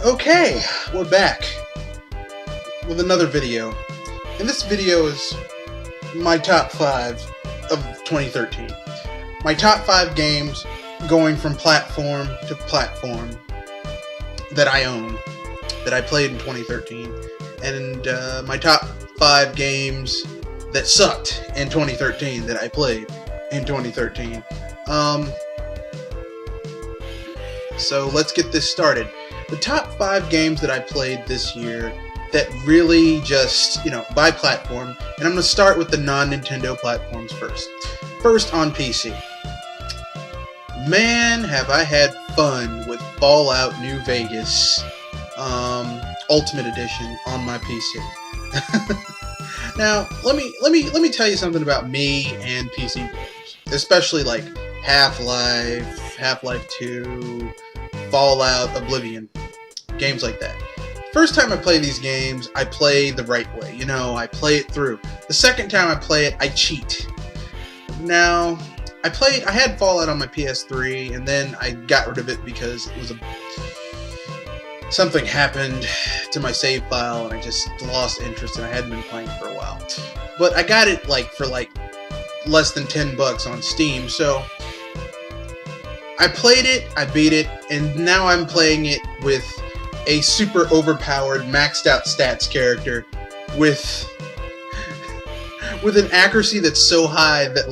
Okay, we're back with another video. And this video is my top 5 of 2013. My top 5 games going from platform to platform that I own, that I played in 2013. And my top 5 games that sucked in 2013 that I played in 2013. So let's get this started. The top 5 games that I played this year that really just, by platform, and I'm going to start with the non-Nintendo platforms first. First on PC. Man, have I had fun with Fallout New Vegas Ultimate Edition on my PC. Now, let me tell you something about me and PC games, especially like Half-Life, Half-Life 2, Fallout, Oblivion, games like that. First time I play these games, I play the right way. I play it through. The second time I play it, I cheat. Now, I had Fallout on my PS3, and then I got rid of it because it was something happened to my save file, and I just lost interest, and I hadn't been playing for a while. But I got it for less than $10 on Steam, so I played it, I beat it, and now I'm playing it with a super overpowered, maxed out stats character with an accuracy that's so high that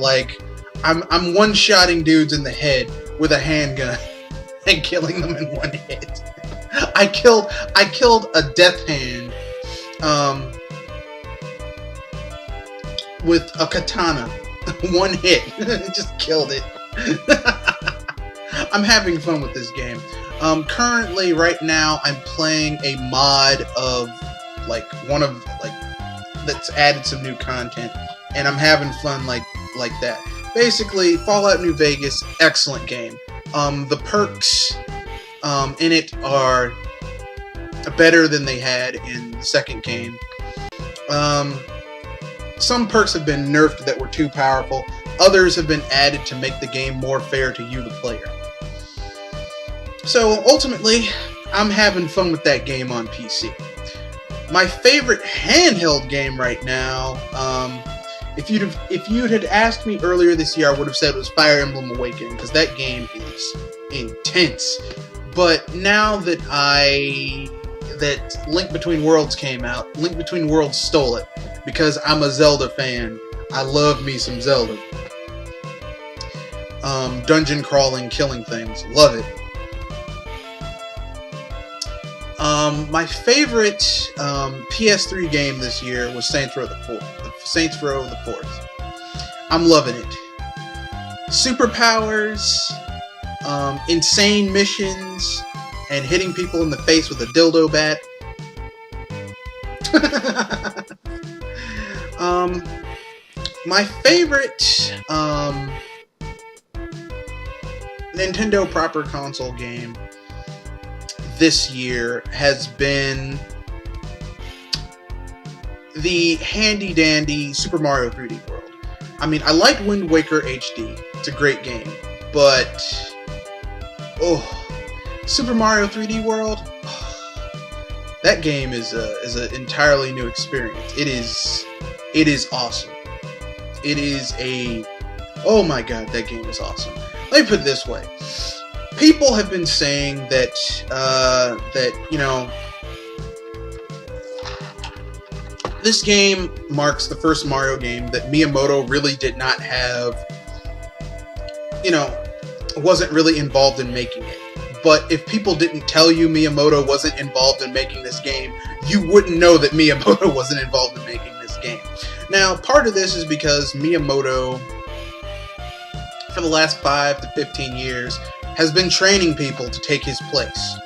I'm one-shotting dudes in the head with a handgun and killing them in one hit. I killed a death hand with a katana. One hit. Just killed it. I'm having fun with this game. Currently, right now, I'm playing a mod of that's added some new content, and I'm having fun like that. Basically, Fallout New Vegas, excellent game. The perks in it are better than they had in the second game. Some perks have been nerfed that were too powerful. Others have been added to make the game more fair to you, the player. So ultimately, I'm having fun with that game on PC. My favorite handheld game right now, if you'd had asked me earlier this year, I would have said it was Fire Emblem Awakening, because that game is intense. But now that Link Between Worlds came out, Link Between Worlds stole it, because I'm a Zelda fan. I love me some Zelda. Dungeon crawling, killing things, love it. My favorite PS3 game this year was Saints Row the 4th. I'm loving it. Superpowers, insane missions, and hitting people in the face with a dildo bat. My favorite Nintendo proper console game this year has been the handy dandy Super Mario 3D World. I mean, I like Wind Waker HD. It's a great game, but Super Mario 3D World, that game is an entirely new experience. It is awesome. It is oh my god, that game is awesome. Let me put it this way. People have been saying that this game marks the first Mario game that Miyamoto really did not have, wasn't really involved in making it. But if people didn't tell you Miyamoto wasn't involved in making this game, you wouldn't know that Miyamoto wasn't involved in making this game. Now, part of this is because Miyamoto, for the last 5 to 15 years, has been training people to take his place,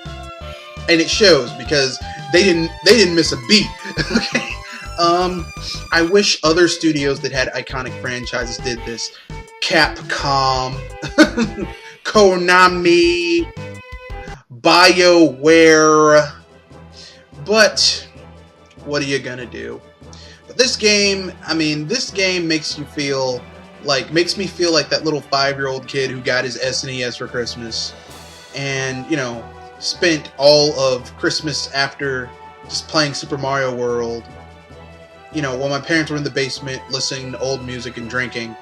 and it shows because they didn't miss a beat. Okay, I wish other studios that had iconic franchises did this. Capcom, Konami, BioWare, but what are you gonna do? But this game makes me feel like that little 5-year-old kid who got his SNES for Christmas, and spent all of Christmas after just playing Super Mario World. While my parents were in the basement listening to old music and drinking.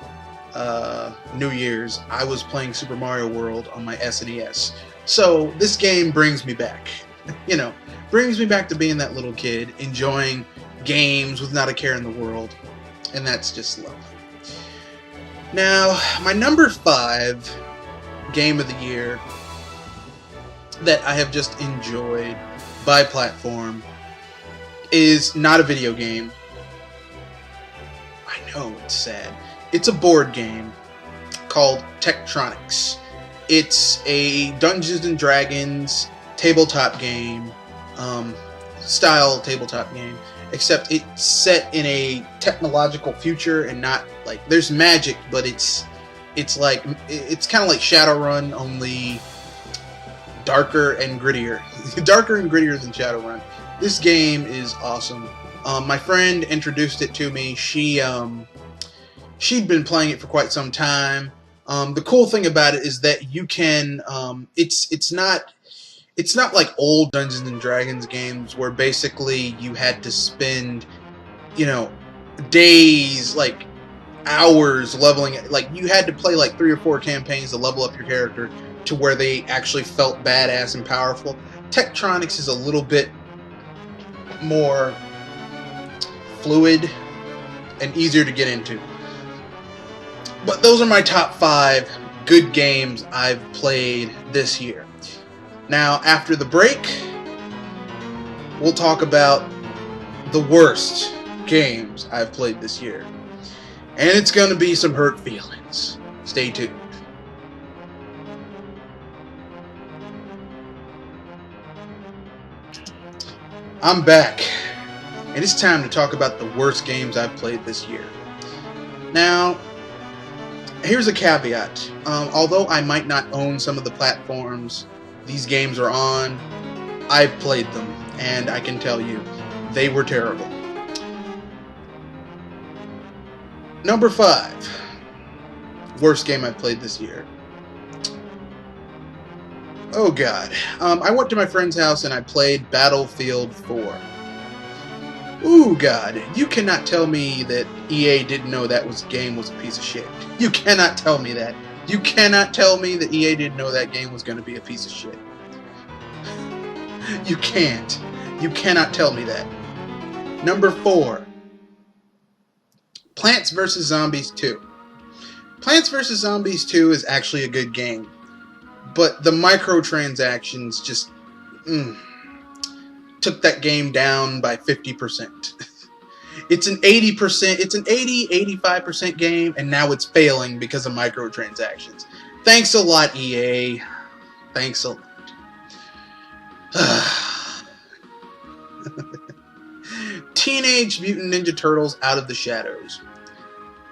New Year's, I was playing Super Mario World on my SNES. So this game brings me back. Brings me back to being that little kid, enjoying games with not a care in the world. And that's just lovely. Now, my number 5 game of the year that I have just enjoyed by platform is not a video game. I know, it's sad. It's a board game called Techtronics. It's a Dungeons and Dragons tabletop game, style tabletop game, except it's set in a technological future and not like there's magic, but it's kind of like Shadowrun, only darker and grittier. Darker and grittier than Shadowrun. This game is awesome. My friend introduced it to me. She'd been playing it for quite some time. The cool thing about it is that you can. It's not like old Dungeons and Dragons games where basically you had to spend, days, like hours leveling it. Like you had to play like 3 or 4 campaigns to level up your character to where they actually felt badass and powerful. Techtronics is a little bit more fluid and easier to get into. But those are my top 5 good games I've played this year. Now, after the break, we'll talk about the worst games I've played this year. And it's going to be some hurt feelings. Stay tuned. I'm back. And it's time to talk about the worst games I've played this year. Now, here's a caveat. Although I might not own some of the platforms these games are on, I've played them, and I can tell you, they were terrible. Number 5. Worst game I've played this year. Oh god. I went to my friend's house and I played Battlefield 4. Ooh god. You cannot tell me that EA didn't know that game was a piece of shit. You cannot tell me that. You cannot tell me that EA didn't know that game was going to be a piece of shit. You can't. You cannot tell me that. Number 4. Plants vs. Zombies 2. Plants vs. Zombies 2 is actually a good game. But the microtransactions just took that game down by 50%. It's an 85% game, and now it's failing because of microtransactions. Thanks a lot, EA. Thanks a lot. Teenage Mutant Ninja Turtles Out of the Shadows.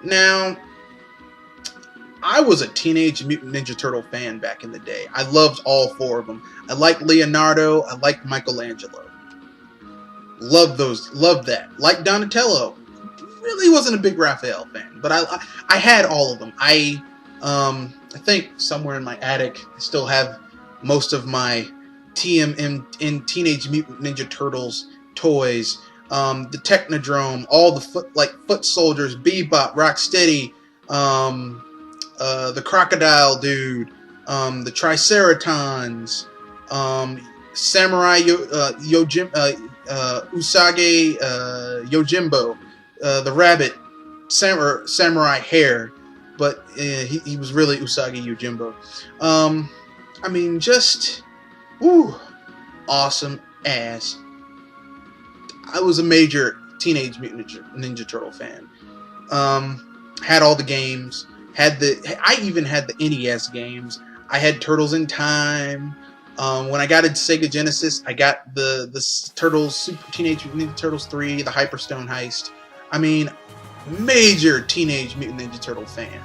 Now, I was a Teenage Mutant Ninja Turtle fan back in the day. I loved all 4 of them. I liked Leonardo. I liked Michelangelo. Loved that. Like Donatello. Really wasn't a big Raphael fan, but I had all of them. I think somewhere in my attic I still have most of my TMM in Teenage Mutant Ninja Turtles toys. The Technodrome, all the foot soldiers, Bebop, Rocksteady, the Crocodile Dude, the Triceratons, Samurai Usagi Yojimbo, the rabbit, Samurai Hair, but he was really Usagi Yojimbo. I mean, just awesome ass. I was a major Teenage Mutant Ninja Turtle fan. Had all the games. I even had the NES games. I had Turtles in Time. When I got into Sega Genesis, I got the Turtles, Super Teenage Mutant Ninja Turtles 3, the Hyperstone Heist. I mean, major Teenage Mutant Ninja Turtle fan.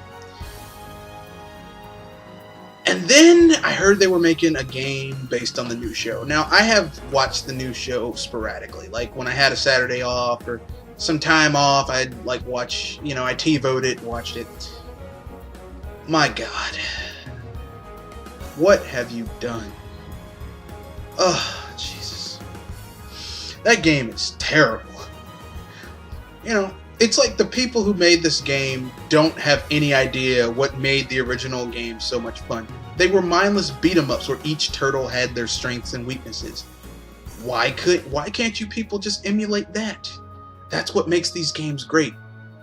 And then I heard they were making a game based on the new show. Now, I have watched the new show sporadically. Like, when I had a Saturday off or some time off, I'd, watch, I TiVoed it, watched it. My God. What have you done? Oh, Jesus. That game is terrible. You know, it's like the people who made this game don't have any idea what made the original game so much fun. They were mindless beat-em-ups where each turtle had their strengths and weaknesses. Why can't you people just emulate that? That's what makes these games great,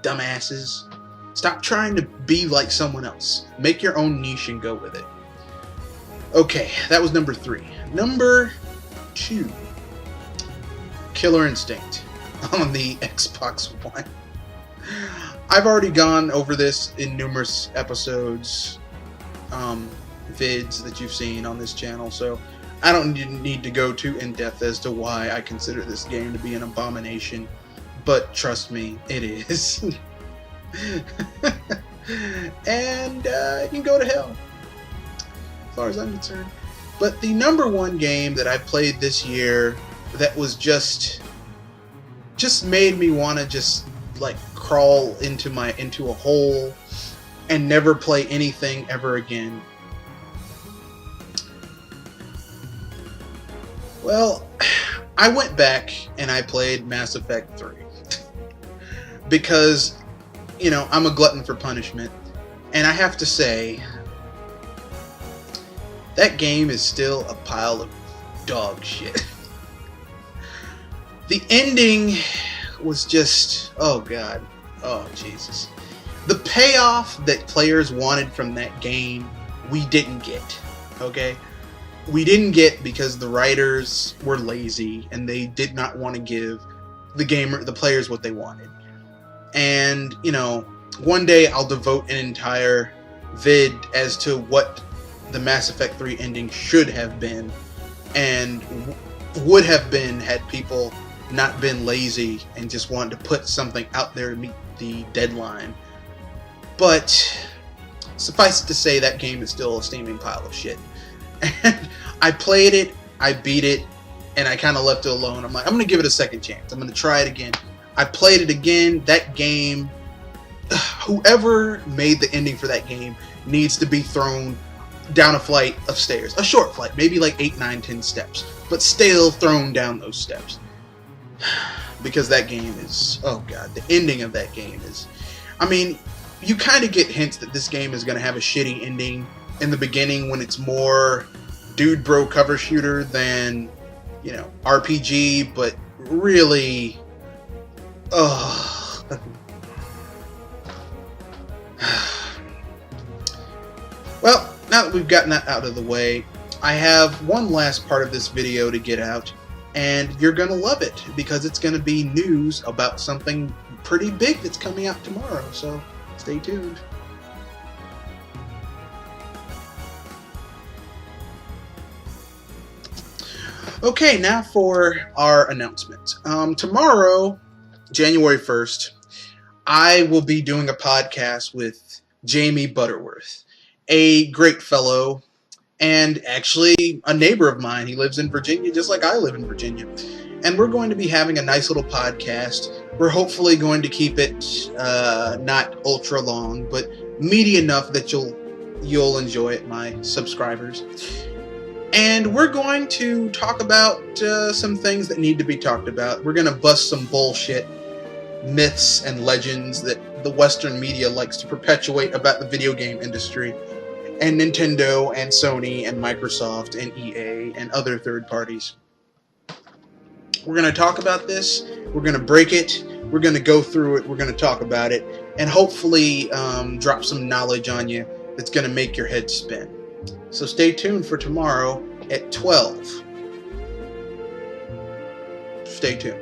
dumbasses. Stop trying to be like someone else. Make your own niche and go with it. Okay, that was number 3. Number 2. Killer Instinct on the Xbox One. I've already gone over this in numerous episodes, vids that you've seen on this channel, so I don't need to go too in-depth as to why I consider this game to be an abomination, but trust me, it is. And you can go to hell, as far as I'm concerned. But the number 1 game that I played this year that was just made me want to just like crawl into a hole and never play anything ever again. Well, I went back and I played Mass Effect 3 because, you know, I'm a glutton for punishment, and I have to say that game is still a pile of dog shit. The ending was just, oh god, oh Jesus. The payoff that players wanted from that game, we didn't get, okay? We didn't get because the writers were lazy and they did not want to give the players what they wanted. And, you know, one day I'll devote an entire vid as to what the Mass Effect 3 ending should have been and would have been had people not been lazy and just wanted to put something out there to meet the deadline. But suffice it to say, that game is still a steaming pile of shit. And I played it, I beat it, and I kind of left it alone. I'm like, I'm going to give it a second chance. I'm going to try it again. I played it again. That game, whoever made the ending for that game needs to be thrown down a flight of stairs. A short flight, maybe like 8, 9, 10 steps. But still thrown down those steps. Because that game is, oh god, the ending of that game is, I mean, you kind of get hints that this game is going to have a shitty ending in the beginning when it's more dude bro cover shooter than, you know, RPG, but really, well, now that we've gotten that out of the way, I have one last part of this video to get out, and you're gonna love it because it's gonna be news about something pretty big that's coming out tomorrow, so stay tuned. Okay, now for our announcement. Tomorrow, January 1st, I will be doing a podcast with Jamie Butterworth, a great fellow, and actually a neighbor of mine. He lives in Virginia, just like I live in Virginia. And we're going to be having a nice little podcast. We're hopefully going to keep it not ultra long, but meaty enough that you'll enjoy it, my subscribers. And we're going to talk about some things that need to be talked about. We're going to bust some bullshit myths and legends that the Western media likes to perpetuate about the video game industry, and Nintendo and Sony and Microsoft and EA and other third parties. We're going to talk about this. We're going to break it. We're going to go through it. We're going to talk about it. And hopefully drop some knowledge on you that's going to make your head spin. So stay tuned for tomorrow at 12. Stay tuned.